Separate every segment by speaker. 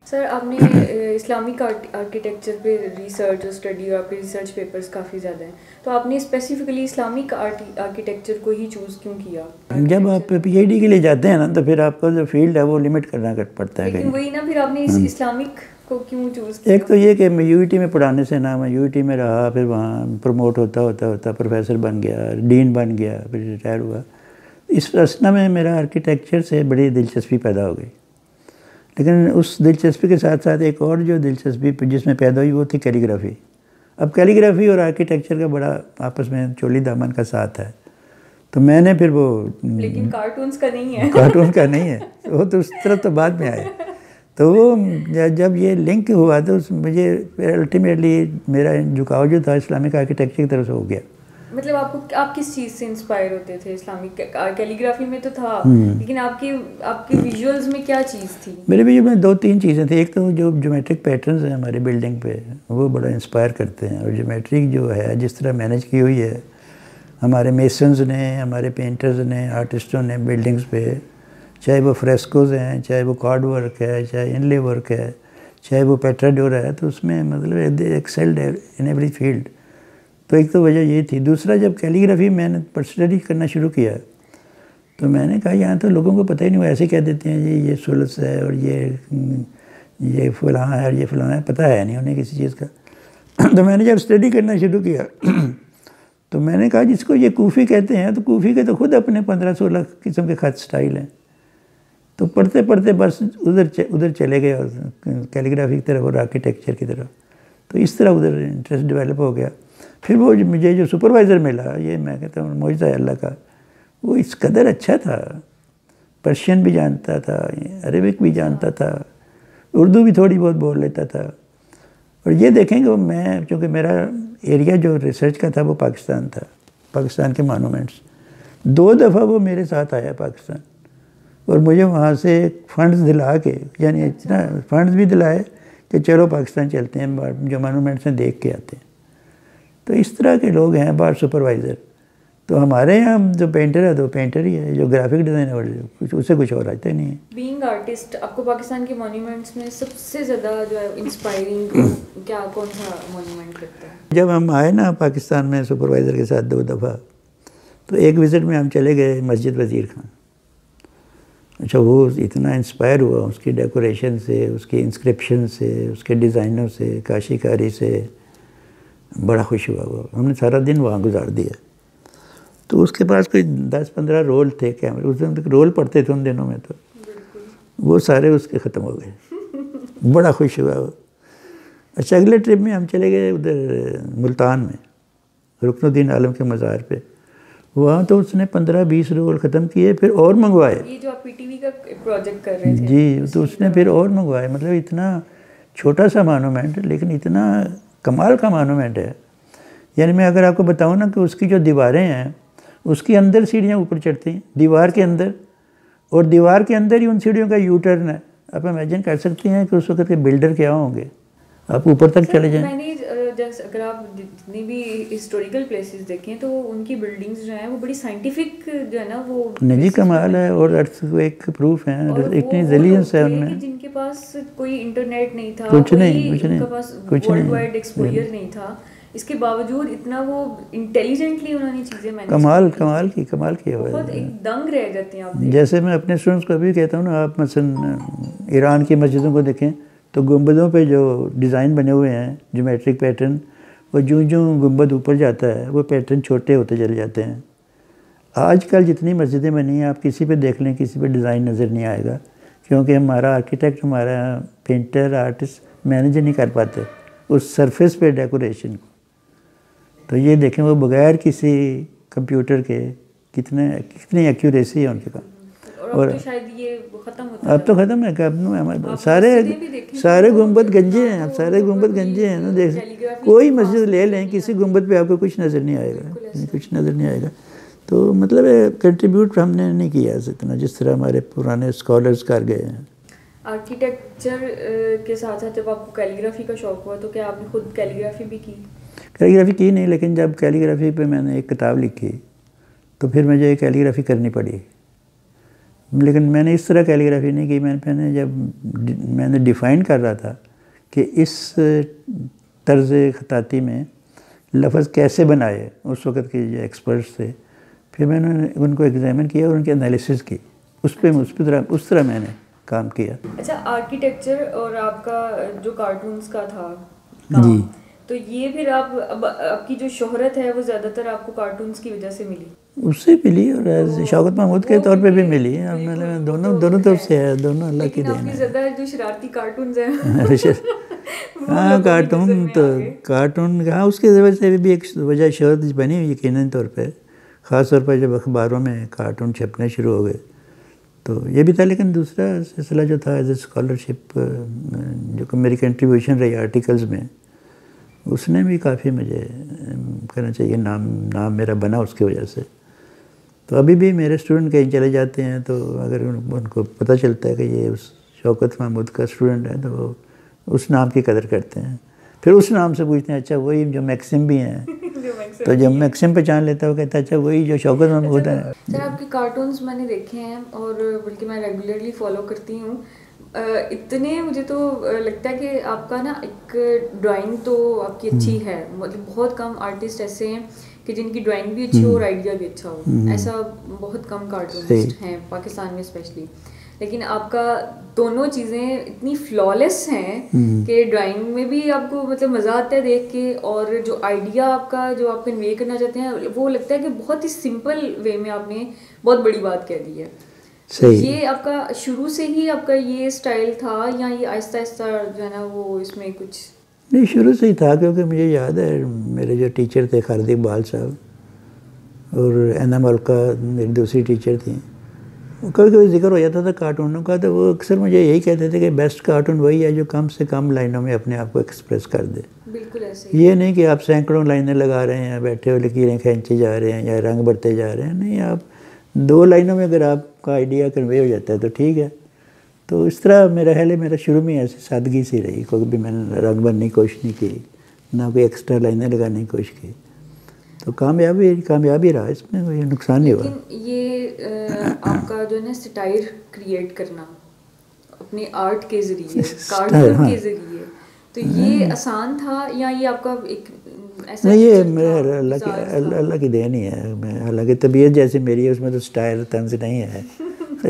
Speaker 1: سر آپ نے Islamic architecture پہ ریسرچ اور اسٹڈی اور آپ کے ریسرچ پیپرز کافی زیادہ ہیں، تو آپ نے اسپیسیفکلی اسلامک آرکیٹیکچر کو ہی چوز کیوں کیا؟
Speaker 2: جب آپ پی ایچ ڈی کے لیے جاتے ہیں نا تو پھر آپ کا جو فیلڈ ہے وہ لمٹ کرنا پڑتا ہے.
Speaker 1: لیکن وہی نا، پھر آپ نے اسلامک کو کیوں چوز کیا؟
Speaker 2: ایک تو یہ کہ میں یو ای ٹی میں پڑھانے سے نا، میں یو ای ٹی میں رہا، پھر وہاں پروموٹ ہوتا پروفیسر بن گیا، ڈین بن گیا، پھر ریٹائر ہوا. اس فلسفہ میں میرا آرکیٹیکچر سے بڑی دلچسپی پیدا ہو گئی. لیکن اس دلچسپی کے ساتھ ساتھ ایک اور جو دلچسپی جس میں پیدا ہوئی وہ تھی کیلیگرافی. اب کیلیگرافی اور آرکیٹیکچر کا بڑا آپس میں چولی دامن کا ساتھ ہے. تو میں نے پھر وہ،
Speaker 1: لیکن کارٹونز کا نہیں ہے.
Speaker 2: کارٹون کا نہیں ہے وہ تو اس طرف تو بعد میں آئے. تو وہ جب یہ لنک ہوا تو مجھے الٹیمیٹلی میرا جھکاؤ جو تھا اسلامک آرکیٹیکچر کی طرف سے ہو گیا.
Speaker 1: مطلب آپ کس چیز سے انسپائر ہوتے تھے؟ اسلامک کیلیگرافی میں تو تھا، لیکن آپ کے ویژولز میں کیا چیز تھی؟
Speaker 2: میرے ویژول میں 2-3 چیزیں تھیں. ایک تو جو جیومیٹرک پیٹرنز ہیں ہمارے بلڈنگ پہ وہ بڑا انسپائر کرتے ہیں، اور جیومیٹرک جو ہے جس طرح مینیج کی ہوئی ہے ہمارے میسنز نے، ہمارے پینٹرز نے، آرٹسٹوں نے بلڈنگز پہ، چاہے وہ فریسکوز ہیں، چاہے وہ کارڈ ورک ہے، چاہے انلے ورک ہے، چاہے وہ پیٹراڈورا ہے، تو اس میں مطلب ایکسلڈ ان ایوری فیلڈ. تو ایک تو وجہ یہ تھی. دوسرا، جب کیلیگرافی میں نے اسٹڈی کرنا شروع کیا تو میں نے کہا یہاں تو لوگوں کو پتہ ہی نہیں، وہ ایسے کہہ دیتے ہیں جی یہ ثلث ہے اور یہ فلاں ہے اور یہ فلاں ہے، پتہ ہے نہیں انہیں کسی چیز کا. تو میں نے جب اسٹڈی کرنا شروع کیا تو میں نے کہا جس کو یہ کوفی کہتے ہیں، تو کوفی کے تو خود اپنے 15-16 قسم کے خط سٹائل ہیں. تو پڑھتے پڑھتے بس ادھر چلے گئے، اور کیلیگرافی کی طرف اور آرکیٹیکچر کی طرف. تو اس طرح ادھر انٹرسٹ ڈیولپ ہو گیا. پھر وہ مجھے جو سپروائزر ملا، یہ میں کہتا ہوں معجزہ ہے اللہ کا، وہ اس قدر اچھا تھا، پرشین بھی جانتا تھا، عربک بھی جانتا تھا، اردو بھی تھوڑی بہت بول لیتا تھا. اور یہ دیکھیں کہ میں، چونکہ میرا ایریا جو ریسرچ کا تھا وہ پاکستان تھا، پاکستان کے مانومنٹس. 2 دفعہ وہ میرے ساتھ آیا پاکستان، اور مجھے وہاں سے فنڈز دلا کے، یعنی اتنا فنڈز بھی دلائے کہ چلو پاکستان چلتے ہیں، جو مانومنٹس ہیں دیکھ کے آتے ہیں. تو اس طرح کے لوگ ہیں بار سپروائزر. تو ہمارے یہاں جو پینٹر ہے تو پینٹر ہی ہے، جو گرافک ڈیزائنر اسے کچھ اور آتا ہی نہیں ہے.
Speaker 1: بینگ آرٹسٹ، آپ کو پاکستان کے مانیومنٹس میں سب سے زیادہ جو ہے انسپائرنگ کون سا مانیومنٹ لگتا ہے؟
Speaker 2: جب ہم آئے نا پاکستان میں سپروائزر کے ساتھ 2 دفعہ، تو ایک وزٹ میں ہم چلے گئے مسجد وزیر خان. اچھا، وہ اتنا انسپائر ہوا اس کی ڈیکوریشن سے، اس کی انسکرپشن سے، اس کے ڈیزائنوں سے، کاشی کاری سے، بڑا خوش ہوا وہ. ہم نے سارا دن وہاں گزار دیا. تو اس کے پاس کوئی 10-15 رول تھے کیمرے، اس دن تک رول پڑتے تھے ان دنوں میں، تو وہ سارے اس کے ختم ہو گئے. بڑا خوش ہوا وہ. اچھا، اگلے ٹرپ میں ہم چلے گئے ادھر ملتان میں، رکن الدین عالم کے مزار پہ. وہاں تو اس نے 15-20 رول ختم کیے، پھر اور منگوائے.
Speaker 1: یہ جو آپ پی ٹی وی کا پروجیکٹ کر رہے تھے
Speaker 2: جی، تو اس نے پھر اور منگوائے. مطلب اتنا چھوٹا سا مانومنٹ لیکن اتنا کمال کا مانومنٹ ہے. یعنی میں اگر آپ کو بتاؤں نا کہ اس کی جو دیواریں ہیں، اس کے اندر سیڑھیاں اوپر چڑھتی ہیں، دیوار کے اندر، اور دیوار کے اندر ہی ان سیڑھیوں کا یو ٹرن ہے. آپ امیجن کر سکتے ہیں کہ اس وقت کے بلڈر کیا ہوں گے. آپ اوپر تک چلے جائیں. میں نے
Speaker 1: اگر آپ جتنی بھی ہسٹوریکل پلیسز دیکھیں تو ان کی بلڈنگز جو ہیں وہ بڑی سائنٹیفک جو ہے نا وہ
Speaker 2: نجی کمال ہے، اور ارتھ ایک پروف ہیں، اتنی ریزیلینس ہے ان میں.
Speaker 1: جن کے پاس کوئی انٹرنیٹ نہیں تھا،
Speaker 2: کچھ نہیں،
Speaker 1: ان کے پاس ورلڈ وائڈ ایکسپوجر نہیں تھا، اس کے باوجود اتنا وہ انٹیلیجنٹلی انہوں نے چیزیں مینیج کی.
Speaker 2: کمال کیا ہوا ہے.
Speaker 1: بہت ایک دنگ رہ جاتے ہیں آپ.
Speaker 2: جیسے میں اپنے اسٹوڈنٹس کو بھی کہتا ہوں نا، آپ مثلا ایران کی مسجدوں کو دیکھیں تو گنبدوں پہ جو ڈیزائن بنے ہوئے ہیں، جیومیٹرک پیٹرن، وہ جوں گنبد اوپر جاتا ہے وہ پیٹرن چھوٹے ہوتے چلے جاتے ہیں. آج کل جتنی مسجدیں بنی ہیں، آپ کسی پہ دیکھ لیں، کسی پہ ڈیزائن نظر نہیں آئے گا، کیونکہ ہمارا آرکیٹیکٹ، ہمارا پینٹر، آرٹسٹ مینیج نہیں کر پاتے اس سرفیس پہ ڈیکوریشن کو. تو یہ دیکھیں وہ بغیر کسی کمپیوٹر کے کتنی ایکیوریسی ہے ان کے کام.
Speaker 1: اور شاید یہ ختم ہوتا ہے.
Speaker 2: اب تو ختم ہے کہ اب سارے گنبد گنجے ہیں، اب سارے گنبد گنجے ہیں نا. دیکھ، کوئی مسجد لے لیں، کسی گنبد پہ آپ کو کچھ نظر نہیں آئے گا، کچھ نظر نہیں آئے گا. تو مطلب کنٹریبیوٹ ہم نے نہیں کیا اتنا جس طرح ہمارے پرانے اسکالرز کر گئے ہیں.
Speaker 1: آرکیٹیکچر کے ساتھ ساتھ جب آپ کو کیلیگرافی کا شوق ہوا تو کیا آپ نے خود کیلیگرافی بھی کی؟
Speaker 2: کیلیگرافی کی نہیں، لیکن جب کیلیگرافی پہ میں نے ایک کتاب لکھی تو پھر مجھے کیلیگرافی کرنی پڑی. لیکن میں نے اس طرح کیلیگرافی نہیں کی. میں نے جب میں نے ڈیفائن کر رہا تھا کہ اس طرز خطاطی میں لفظ کیسے بنائے اس وقت کے جو ایکسپرٹس تھے, پھر میں نے ان کو ایگزامن کیا اور ان کے انالیسس کی, اس طرح میں نے کام کیا.
Speaker 1: اچھا, آرکیٹیکچر اور آپ کا جو کارٹونز کا تھا
Speaker 2: جی,
Speaker 1: تو یہ پھر آپ کی جو شہرت ہے وہ زیادہ تر آپ کو کارٹونز کی وجہ سے ملی؟
Speaker 2: اس سے ملی اور شوکت محمود کے طور پہ بھی ملی. دونوں طرف سے ہے, دونوں اللہ کی دین ہے.
Speaker 1: زیادہ جو شرارتی کارٹونز ہیں
Speaker 2: ہاں کارٹون ہاں, اس کی وجہ سے بھی ایک وجہ شہرت بنی یقیناً طور پہ, خاص طور پر جب اخباروں میں کارٹون چھپنے شروع ہو گئے تو یہ بھی تھا. لیکن دوسرا سلسلہ جو تھا ایز اے اسکالرشپ, جو میری کنٹریبیوشن رہی آرٹیکلز میں, اس نے بھی کافی مجھے کہنا چاہیے نام میرا بنا اس کی وجہ سے. تو ابھی بھی میرے اسٹوڈنٹ کہیں چلے جاتے ہیں تو اگر ان کو پتہ چلتا ہے کہ یہ اس شوکت محمود کا اسٹوڈنٹ ہے تو وہ اس نام کی قدر کرتے ہیں. پھر اس نام سے پوچھتے ہیں اچھا وہی جو میکسم بھی ہیں, تو جب میکسم پہچان لیتا ہے وہ کہتا ہے اچھا وہی جو شوکت محمود ہے.
Speaker 1: سر آپ کے کارٹونز میں نے دیکھے ہیں اور بلکہ میں ریگولرلی فالو کرتی ہوں. اتنے مجھے تو لگتا ہے کہ آپ کا نا ایک ڈرائنگ تو آپ کی اچھی ہے, مطلب بہت کم آرٹسٹ ایسے ہیں کہ جن کی ڈرائنگ بھی اچھی ہو اور آئیڈیا بھی اچھا ہو. ایسا بہت کم کارٹونسٹ ہیں پاکستان میں اسپیشلی. لیکن آپ کا دونوں چیزیں اتنی فلالیس ہیں کہ ڈرائنگ میں بھی آپ کو مطلب مزہ آتا ہے دیکھ کے, اور جو آئیڈیا آپ کا جو آپ کنوے کرنا چاہتے ہیں وہ لگتا ہے کہ بہت ہی سمپل وے میں آپ نے بہت بڑی بات کہہ دی ہے. یہ آپ کا شروع سے ہی آپ کا یہ اسٹائل تھا یا یہ آہستہ آہستہ جو ہے نا وہ اس میں کچھ؟
Speaker 2: نہیں, شروع سے ہی تھا, کیونکہ مجھے یاد ہے میرے جو ٹیچر تھے خالد اقبال صاحب اور اینا ملکہ میری دوسری ٹیچر تھیں, کبھی کبھی ذکر ہو جاتا تھا کارٹونوں کا تو وہ اکثر مجھے یہی کہتے تھے کہ بیسٹ کارٹون وہی ہے جو کم سے کم لائنوں میں اپنے آپ کو ایکسپریس کر دے.
Speaker 1: بالکل ایسے
Speaker 2: یہ نہیں کہ آپ سینکڑوں لائنیں لگا رہے ہیں, بیٹھے ہو لکیریں کھینچے جا رہے ہیں یا رنگ بھرتے جا رہے ہیں. نہیں, آپ 2 لائنوں میں اگر آپ کا آئیڈیا کنوے ہو جاتا ہے تو ٹھیک ہے. تو اس طرح میرا خیال ہے میرا شروع میں ایسے سادگی سے رہی, کوئی بھی میں نے رنگ بھرنے کی کوشش نہیں کی, نہ کوئی ایکسٹرا لائنیں لگانے کی کوشش کی. تو کامیابی رہا, اس میں کوئی نقصان نہیں ہوا.
Speaker 1: لیکن یہ آپ کا جو ہے نا سٹائل کریٹ کرنا اپنے آرٹ کے ذریعے, کارٹون کے ذریعے, تو یہ آسان تھا یا یہ آپ کا ایک ایسا؟
Speaker 2: نہیں, یہ میرے اللہ کی دین ہی ہے. میں حالانکہ طبیعت جیسی میری ہے اس میں تو سٹائل طنز نہیں ہے,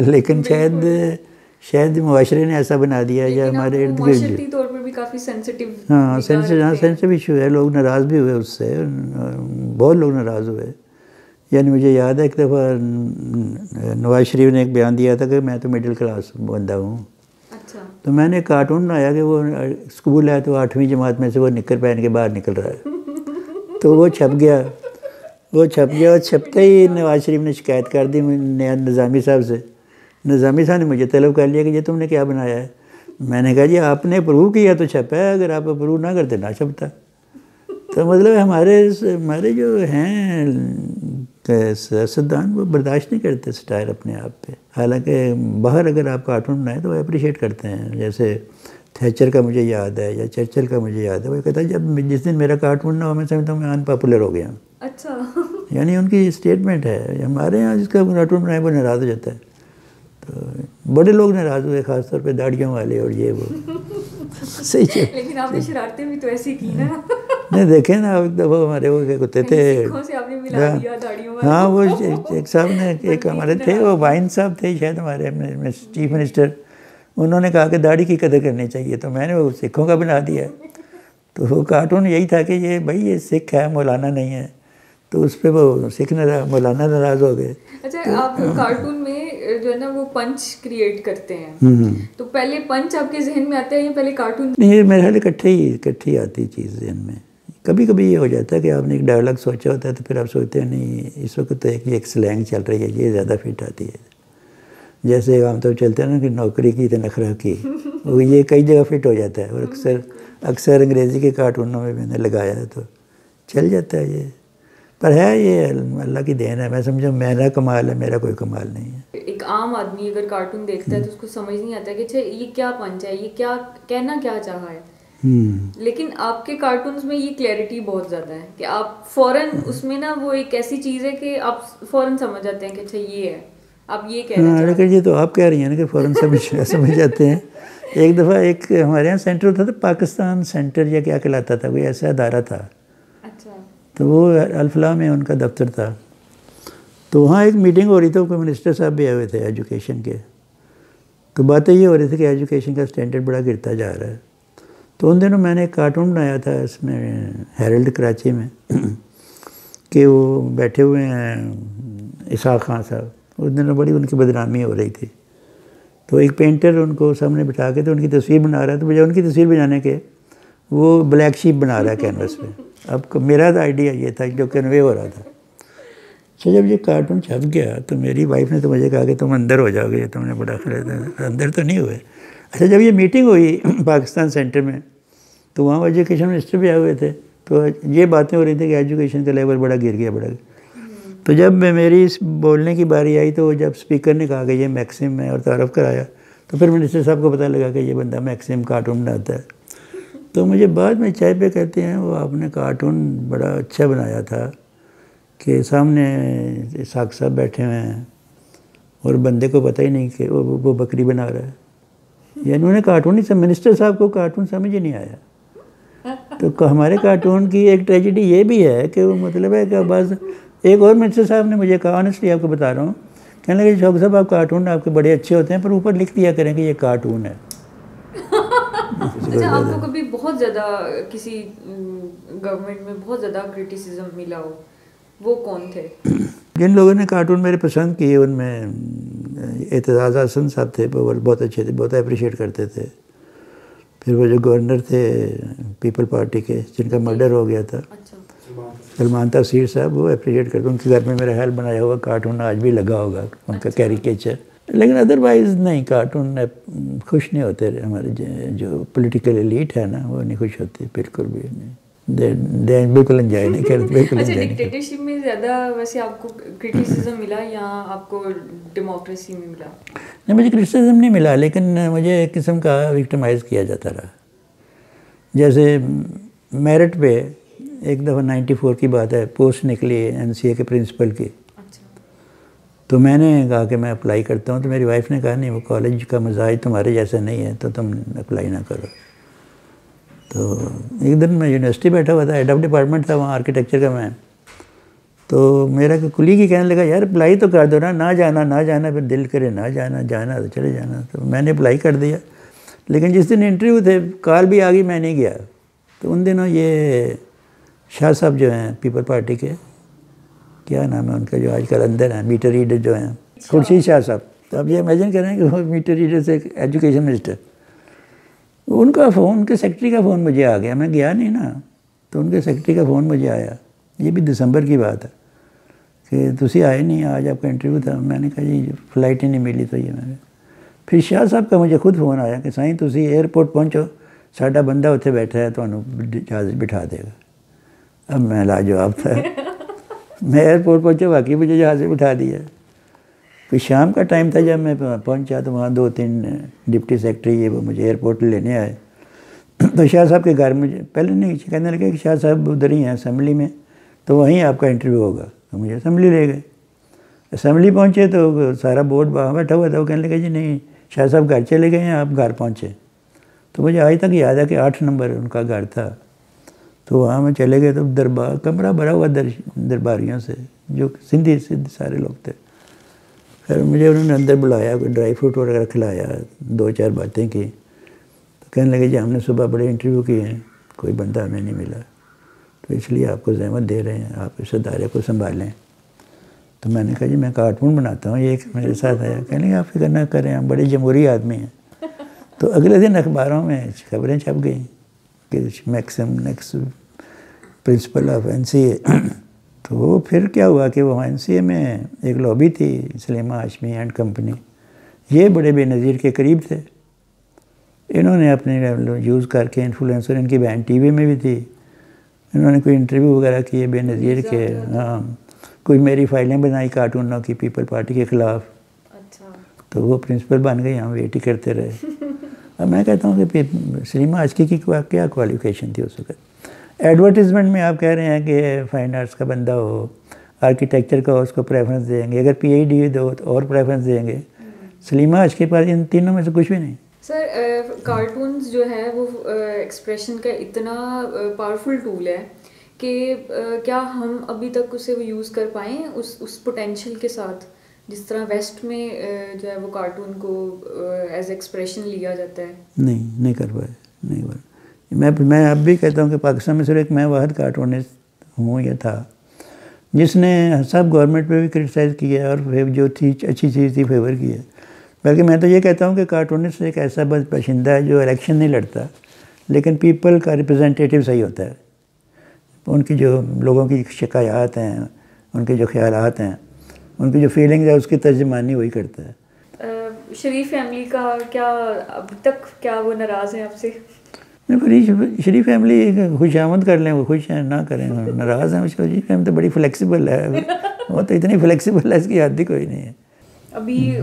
Speaker 2: لیکن شاید معاشرے نے ایسا بنا دیا یا ہمارے ارد گرد
Speaker 1: معاشرتی طور پر بھی کافی سینسٹیو.
Speaker 2: ہاں, سینسٹیو ایشو ہے. لوگ ناراض بھی ہوئے اس سے, بہت لوگ ناراض ہوئے. یعنی مجھے یاد ہے ایک دفعہ نواز شریف نے ایک بیان دیا تھا کہ میں تو مڈل کلاس بندہ ہوں.
Speaker 1: اچھا.
Speaker 2: تو میں نے کارٹون بنایا کہ وہ اسکول ہے تو 8ویں جماعت میں سے وہ نکر پہن کے باہر نکل رہا ہے, تو وہ چھپ گیا اور چھپتے ہی نواز شریف نے شکایت کر دی نظامی صاحب سے. نظامی صاحب نے مجھے طلب کر لیا کہ یہ تم نے کیا بنایا ہے. میں نے کہا جی آپ نے اپروو کیا تو چھپا ہے, اگر آپ اپروو نہ کرتے نہ چھپتا. تو مطلب ہمارے جو ہیں سیاستدان وہ برداشت نہیں کرتے سٹائل اپنے آپ پہ. حالانکہ باہر اگر آپ کارٹون بنائیں تو وہ اپریشیٹ کرتے ہیں. جیسے تھیچر کا مجھے یاد ہے یا چرچل کا مجھے یاد ہے, وہ کہتا ہے جب جس دن میرا کارٹون نہ ہو میں سمجھتا ہوں میں ان پاپولر ہو گیا ہوں.
Speaker 1: اچھا.
Speaker 2: یعنی ان کی اسٹیٹمنٹ ہے. ہمارے یہاں جس کا کارٹون بنائے وہ ناراض ہو جاتا ہے. تو بڑے لوگ ناراض ہوئے, خاص طور پہ داڑھیوں والے اور یہ وہ. صحیح ہے.
Speaker 1: لیکن آپ نے شرارتیں بھی تو ایسی کی نا.
Speaker 2: نہیں دیکھیں نا, ایک دفعہ ہمارے وہ کتے تھے, ہاں وہ ایک صاحب نے ایک ہمارے تھے, وہ وائن صاحب تھے شاید ہمارے چیف منسٹر, انہوں نے کہا کہ داڑھی کی قدر کرنی چاہیے. تو میں نے وہ سکھوں کا بنا دیا. تو وہ کارٹون یہی تھا کہ یہ بھائی یہ سکھ ہے مولانا نہیں ہے, تو اس پہ وہ سکھ مولانا ناراض ہو گئے.
Speaker 1: اچھا, آپ کارٹون میں جو ہے نا وہ پنچ کریٹ کرتے ہیں, تو پہلے پنچ آپ کے ذہن میں آتا ہے یا پہلے کارٹون؟
Speaker 2: نہیں, یہ میرے خیال اکٹھے آتی چیز ذہن میں. کبھی کبھی یہ ہو جاتا ہے کہ آپ نے ایک ڈائلاگ سوچا ہوتا ہے تو پھر آپ سوچتے ہیں نہیں اس وقت تو ایک سلینگ چل رہی ہے, یہ زیادہ فٹ آتی ہے. جیسے عام طور چلتے ہیں نا کہ نوکری کی تو نخرہ کی, وہ یہ کئی جگہ فٹ ہو جاتا ہے. اور اکثر انگریزی کے کارٹونوں میں نے لگایا ہے تو چل جاتا ہے. یہ پر ہے یہ اللہ کی دین ہے. میں سمجھوں میرا کمال ہے, میرا کوئی کمال نہیں ہے.
Speaker 1: ایک عام آدمی اگر کارٹون دیکھتا ہے تو اس کو سمجھ نہیں آتا کہ اچھا یہ کیا پنچ ہے, یہ کیا کہنا کیا چاہا ہے. لیکن آپ کے کارٹونز میں یہ کلیئرٹی بہت زیادہ ہے کہ آپ فوراً اس میں نا وہ ایک ایسی چیز ہے کہ آپ فوراً سمجھ جاتے ہیں کہ اچھا یہ ہے. آپ یہ کہہ رہے ہیں؟
Speaker 2: لیکن یہ تو آپ کہہ رہی ہیں نا کہ فوراً سمجھ جاتے ہیں. ایک دفعہ ایک ہمارے یہاں سینٹر ہوتا تھا پاکستان سینٹر یا کیا کہلاتا تھا, کوئی ایسا ادارہ تھا.
Speaker 1: اچھا.
Speaker 2: تو وہ الفلاح میں ان کا دفتر تھا. تو وہاں ایک میٹنگ ہو رہی تھی, کوئی منسٹر صاحب بھی آئے ہوئے تھے ایجوکیشن کے. تو باتیں یہ ہو رہی تھی کہ ایجوکیشن کا اسٹینڈرڈ بڑا گرتا جا رہا ہے. تو ان دنوں میں نے ایک کارٹون بنایا تھا اس میں ہیرلڈ کراچی میں کہ وہ بیٹھے ہوئے ہیں اسحاق خان صاحب. اس دنوں بڑی ان کی بدنامی ہو رہی تھی. تو ایک پینٹر ان کو سامنے بٹھا کے تو ان کی تصویر بنا رہا ہے. تو بجائے ان کی تصویر بنانے کے وہ بلیک شیپ بنا رہا ہے کینوس پہ. اب میرا تو آئیڈیا یہ تھا جو کنوے ہو رہا تھا. اچھا جب یہ کارٹون چھپ گیا تو میری وائف نے تو مجھے کہا کہ تم اندر ہو جاؤ گے, تم نے بڑا اندر تو نہیں ہوئے. اچھا جب یہ میٹنگ ہوئی پاکستان سینٹر میں تو وہاں ایجوکیشن منسٹر بھی آئے ہوئے تھے. تو یہ باتیں ہو رہی تھیں کہ ایجوکیشن کا لیول بڑا گر گیا بڑا. تو جب میری اس بولنے کی باری آئی تو جب اسپیکر نے کہا کہ یہ میکسم ہے اور تعارف کرایا تو پھر منسٹر صاحب کو پتہ لگا کہ یہ بندہ میکسم کارٹون بناتا ہے. تو مجھے بعد میں چائے پہ کہتے ہیں وہ آپ نے کارٹون بڑا اچھا بنایا تھا کہ سامنے اسحاق صاحب بیٹھے ہوئے ہیں اور بندے کو پتہ ہی نہیں کہ وہ بکری بنا رہا ہے. یعنی انہوں نے کارٹون نہیں منسٹر صاحب کو کارٹون سمجھ ہی نہیں آیا. تو ہمارے کارٹون کی ایک ٹریجڈی یہ بھی ہے کہ وہ مطلب ہے کہ بس ایک اور منسٹر صاحب نے مجھے کہا, آنیسٹلی آپ کو بتا رہا ہوں, کہنے لگے شوق صاحب آپ کارٹون آپ کے بڑے اچھے ہوتے ہیں پر اوپر لکھ دیا کریں کہ یہ کارٹون ہے.
Speaker 1: اچھا آپ کو کبھی بہت زیادہ کسی گورنمنٹ میں بہت زیادہ کرٹیسزم ملا ہو, وہ کون تھے؟
Speaker 2: جن لوگوں نے کارٹون میرے پسند کیے ان میں اعتزاز حسن صاحب تھے, وہ بہت اچھے تھے, بہت اپریشیٹ کرتے تھے. پھر وہ جو گورنر تھے پیپل پارٹی کے جن کا مرڈر ہو گیا تھا, سلمان تفسیر صاحب, وہ اپریشیٹ کرتے. ان کے گھر میں میرا حال بنایا ہوا کارٹون آج بھی لگا ہوگا ان کا کیریکیچر. لیکن ادروائز نہیں, کارٹون خوش نہیں ہوتے. ہمارے جو پولیٹیکل ایلیٹ ہے نا وہ نہیں خوش ہوتی بالکل بھی نہیں. بالکل انجوائے نہیں کرتے, بالکل.
Speaker 1: اچھا ڈکٹیٹرشپ میں زیادہ ویسے آپ کو کرٹیسزم ملا یا آپ کو ڈیموکریسی میں ملا؟
Speaker 2: نہیں مجھے کرٹیسزم نہیں ملا, لیکن مجھے ایک قسم کا وکٹمائز کیا جاتا رہا. جیسے میرٹ پہ ایک دفعہ 94 کی بات ہے, پوسٹ نکلی NCA کے پرنسپل کی. تو میں نے کہا کہ میں اپلائی کرتا ہوں. تو میری وائف نے کہا نہیں وہ کالج کا مزاج تمہارے جیسا نہیں ہے تو تم اپلائی نہ کرو. تو ایک دن میں یونیورسٹی بیٹھا ہوا تھا, ہیڈ آف ڈپارٹمنٹ تھا وہاں آرکیٹیکچر کا میں. تو میرا کلیگ ہی کہنے لگا یار اپلائی تو کر دو نا, نہ جانا پھر دل کرے نہ جانا تو چلے جانا. تو میں نے اپلائی کر دیا. لیکن جس دن انٹرویو تھے کال بھی آ گئی, میں نہیں گیا. تو ان دنوں یہ شاہ صاحب جو ہیں پیپل پارٹی کے, کیا نام ہے ان کا جو آج کل اندر ہیں, میٹر ریڈر جو ہیں, خورشید شاہ صاحب. تو اب یہ امیجن کریں کہ وہ میٹر ریڈر سے ایجوکیشن منسٹر. ان کا فون, ان کے سیکرٹری کا فون مجھے آ گیا, میں گیا نہیں نا. تو ان کے سیکرٹری کا فون مجھے آیا, یہ بھی دسمبر کی بات ہے, کہ تسی آئے نہیں, آج آپ کا انٹرویو تھا. میں نے کہا جی فلائٹ ہی نہیں ملی. تو یہ میں نے پھر شاہ صاحب کا مجھے خود فون آیا کہ سائیں تسی ایئرپورٹ پہنچو, ساڈا بندہ اتنے بیٹھا ہے, تمہیں جہاز بٹھا دے گا. اب میں لاجواب تھا, میں ایئرپورٹ پہنچا, واقعی مجھے جہاز سے بٹھا دیا. پھر شام کا ٹائم تھا جب میں پہنچا تو وہاں 2-3 ڈپٹی سیکرٹری یہ وہ مجھے ایئرپورٹ لینے آئے. تو شاہ صاحب کے گھر مجھے پہلے نہیں کہنے لگے کہ شاہ صاحب ادھر ہی ہیں اسمبلی میں, تو وہیں آپ کا انٹرویو ہوگا. تو مجھے اسمبلی لے گئے. اسمبلی پہنچے تو سارا بورڈ وہاں بیٹھا ہوا تھا. وہ کہنے لگے جی نہیں شاہ صاحب گھر چلے گئے ہیں, آپ گھر پہنچے. تو مجھے آج تک یاد ہے کہ 8 نمبر ان کا گھر تھا. تو وہاں میں چلے گئے تو دربار کمرہ بھرا ہوا درباریوں سے جو سندھی سارے لوگ تھے. پھر مجھے انہوں نے اندر بلایا, کوئی ڈرائی فروٹ وغیرہ کھلایا, 2-4 باتیں کی. تو کہنے لگے جی ہم نے صبح بڑے انٹرویو کیے ہیں, کوئی بندہ ہمیں نہیں ملا, تو اس لیے آپ کو زحمت دے رہے ہیں, آپ اس ادارے کو سنبھالیں. تو میں نے کہا جی میں کارٹون بناتا ہوں, یہ میرے ساتھ آیا. کہنے لگے آپ فکر نہ کریں, ہم بڑے جمہوری آدمی ہیں. تو اگلے دن اخباروں میں خبریں چھپ گئیں کہ maxim next principle of NCA. تو وہ پھر کیا ہوا کہ وہاں NCA میں ایک لابی تھی, سلیمہ ہاشمی اینڈ کمپنی. یہ بڑے بے نظیر کے قریب تھے. انہوں نے اپنے یوز کر کے انفلوئنسر, ان کی بہن ٹی وی میں بھی تھی, انہوں نے کوئی انٹرویو وغیرہ کیے بے نظیر کے. ہاں کوئی میری فائلیں بنائی کارٹونوں کی پیپل پارٹی کے خلاف. تو وہ پرنسپل بن گئی, ہم ویٹ ہی کرتے رہے. اب میں کہتا ہوں کہ سلیمہ ہاشمی کی کیا کوالیفیکیشن تھی اس وقت. ایڈورٹیزمنٹ میں آپ کہہ رہے ہیں کہ فائن آرٹس کا بندہ ہو, آرکیٹیکچر کا اس کو پریفرنس دیں گے, اگر پی ایچ ڈی دو تو اور پریفرنس دیں گے. سلیمہ آج کے پاس ان تینوں میں سے کچھ بھی نہیں.
Speaker 1: سر کارٹونز جو ہے وہ ایکسپریشن کا اتنا پاورفل ٹول ہے کہ کیا ہم ابھی تک اسے وہ یوز کر پائیں اس پوٹینشیل کے ساتھ جس طرح ویسٹ میں جو ہے وہ کارٹون کو ایز ایکسپریشن لیا جاتا ہے؟
Speaker 2: نہیں کر پائے, نہیں پائے. میں اب بھی کہتا ہوں کہ پاکستان میں صرف ایک میں واحد کارٹونسٹ ہوں یا تھا جس نے سب گورنمنٹ پہ بھی کرٹیسائز کیا ہے اور جو تھی اچھی چیز تھی فیور کیا ہے. بلکہ میں تو یہ کہتا ہوں کہ کارٹونسٹ ایک ایسا باشندہ ہے جو الیکشن نہیں لڑتا لیکن پیپل کا ریپرزنٹیٹیو صحیح ہوتا ہے. ان کی جو لوگوں کی شکایات ہیں, ان کے جو خیالات ہیں, ان کی جو فیلنگز ہے اس کی ترجمانی وہی کرتا ہے.
Speaker 1: شریف فیملی کا کیا اب تک کیا وہ ناراض ہیں آپ سے؟
Speaker 2: شریف فیملی خوش آمد کر لیں, وہ خوش ہیں نہ کریں, ناراض ہیں. شریف فیملی تو بڑی فلیکسیبل ہے, وہ تو اتنی فلیکسیبل ہے اس کی حد ہی کوئی نہیں ہے.
Speaker 1: ابھی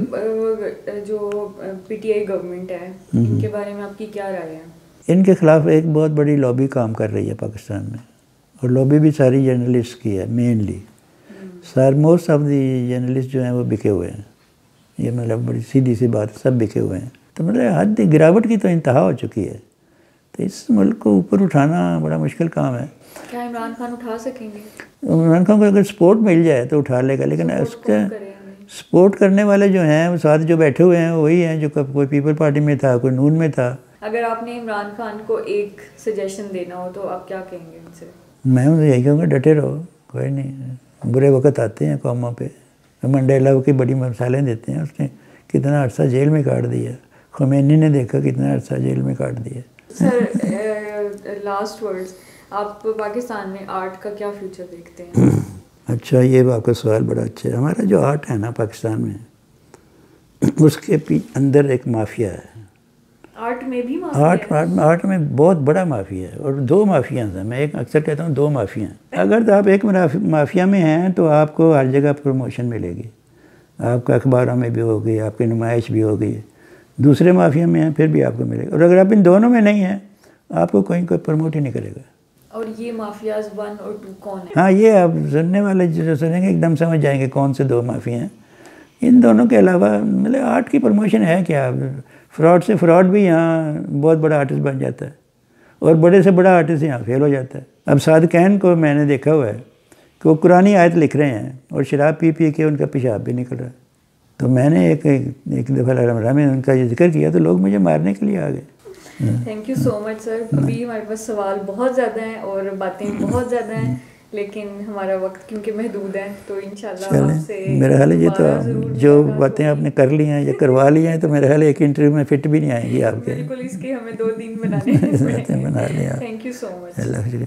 Speaker 1: جو پی ٹی آئی گورنمنٹ ہے ان کے بارے میں آپ کی کیا رائے ہے؟
Speaker 2: ان کے خلاف ایک بہت بڑی لابی کام کر رہی ہے پاکستان میں, اور لابی بھی ساری جرنلسٹ کی ہے mainly. Most of the journalist جو ہیں وہ بکے ہوئے ہیں. یہ مطلب بڑی سیدھی سی بات, سب بکے ہوئے ہیں. تو مطلب حد گراوٹ کی تو انتہا ہو چکی ہے. تو اس ملک کو اوپر اٹھانا بڑا مشکل کام ہے.
Speaker 1: کیا عمران خان اٹھا سکیں گے؟
Speaker 2: عمران خان کو اگر سپورٹ مل جائے تو اٹھا لے گا, لیکن اس کا سپورٹ کرنے والے جو ہیں وہ ساتھ جو بیٹھے ہوئے ہیں وہی ہیں جو کوئی پیپل پارٹی میں تھا, کوئی نون میں تھا.
Speaker 1: اگر آپ نے عمران خان کو ایک سجیشن دینا ہو تو آپ کیا کہیں گے ان سے؟
Speaker 2: میں ان سے یہی کہوں گا ڈٹے رہو, کوئی نہیں, برے وقت آتے ہیں قوموں پہ. منڈیلا کی بڑی مثالیں دیتے ہیں, اس نے کتنا عرصہ جیل میں کاٹ دیا. خمینی نے دیکھا کتنا عرصہ جیل میں کاٹ دیا.
Speaker 1: سر لاسٹ ورڈز, آپ پاکستان میں آرٹ کا کیا فیوچر دیکھتے ہیں؟
Speaker 2: اچھا, یہ آپ کا سوال بڑا اچھا ہے. ہمارا جو آرٹ ہے نا پاکستان میں, اس کے اندر ایک مافیا ہے.
Speaker 1: آرٹ میں بھی مافیا ہے؟
Speaker 2: آرٹ میں بہت بڑا مافیا ہے, اور دو مافیاز ہیں. میں ایک اکثر کہتا ہوں دو مافیا ہیں. اگر تو آپ ایک مافیا میں ہیں تو آپ کو ہر جگہ پروموشن ملے گی, آپ کا اخباروں میں بھی ہوگی, آپ کی نمائش بھی ہوگی. دوسرے مافیا میں ہیں پھر بھی آپ کو ملے گا, اور اگر آپ ان دونوں میں نہیں ہیں آپ کو کوئی پروموٹ ہی نہیں کرے گا.
Speaker 1: اور یہ مافیاز 1 اور 2 کون ہیں؟
Speaker 2: ہاں, یہ آپ سننے والے جو سنیں گے ایک دم سمجھ جائیں گے کون سے دو مافیا ہیں. ان دونوں کے علاوہ مطلب آرٹ کی پروموشن ہے کیا؟ فراڈ سے فراڈ بھی یہاں بہت بڑا آرٹسٹ بن جاتا ہے, اور بڑے سے بڑا آرٹسٹ یہاں فیل ہو جاتا ہے. اب صادقین کو میں نے دیکھا ہوا ہے کہ وہ قرآن آیت لکھ رہے ہیں اور شراب پی کے ان کا پیشاب بھی نکل رہا ہے. تو میں نے ایک دفعہ رمضان میں ان کا یہ ذکر کیا تو لوگ مجھے مارنے کے لیے آ گئے.
Speaker 1: تھینک یو سو مچ سر. ابھی ہمارے پاس سوال بہت زیادہ ہیں اور باتیں بہت زیادہ ہیں, لیکن ہمارا وقت کیونکہ محدود ہے تو انشاءاللہ آپ سے
Speaker 2: میرا خیال ہے یہ تو جو باتیں آپ نے کر لی ہیں یا کروا لی ہیں تو میرا خیال ہے ایک انٹرویو میں فٹ بھی نہیں آئیں گی آپ کے.
Speaker 1: بالکل, اس کے ہمیں 2 دن بنانے ہیں.
Speaker 2: بنا لیں.
Speaker 1: تھینک یو سو مچ.
Speaker 2: اللہ حافظ.